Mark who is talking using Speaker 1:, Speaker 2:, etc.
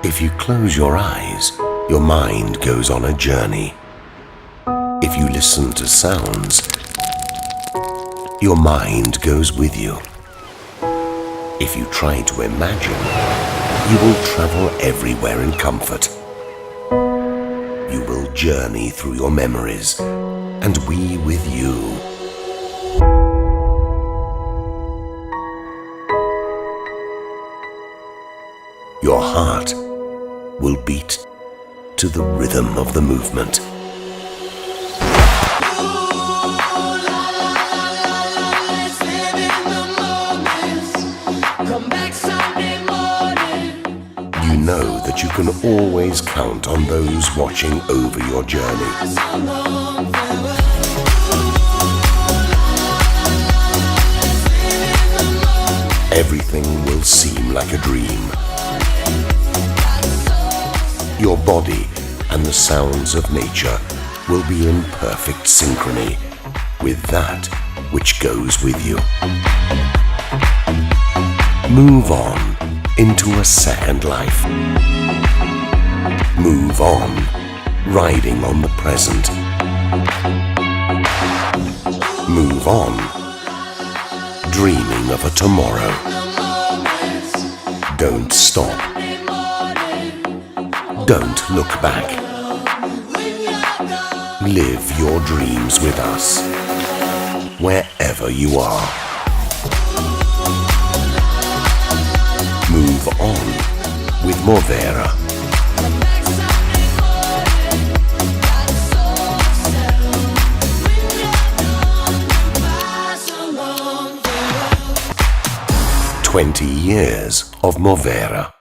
Speaker 1: If you close your eyes, your mind goes on a journey. If you listen to sounds, your mind goes with you. If you try to imagine, you will travel everywhere in comfort. You will journey through your memories, and we with you. Your heart will beat to the rhythm of the movement. You know that you can always count on those watching over your journey. Everything will seem like a dream. Your body and the sounds of nature will be in perfect synchrony with that which goes with you. Move on into a second life. Move on, riding on the present. Move on, dreaming of a tomorrow. Don't stop. Don't look back. Live your dreams with us, wherever you are. Move on with Movera. "20 years of Movera."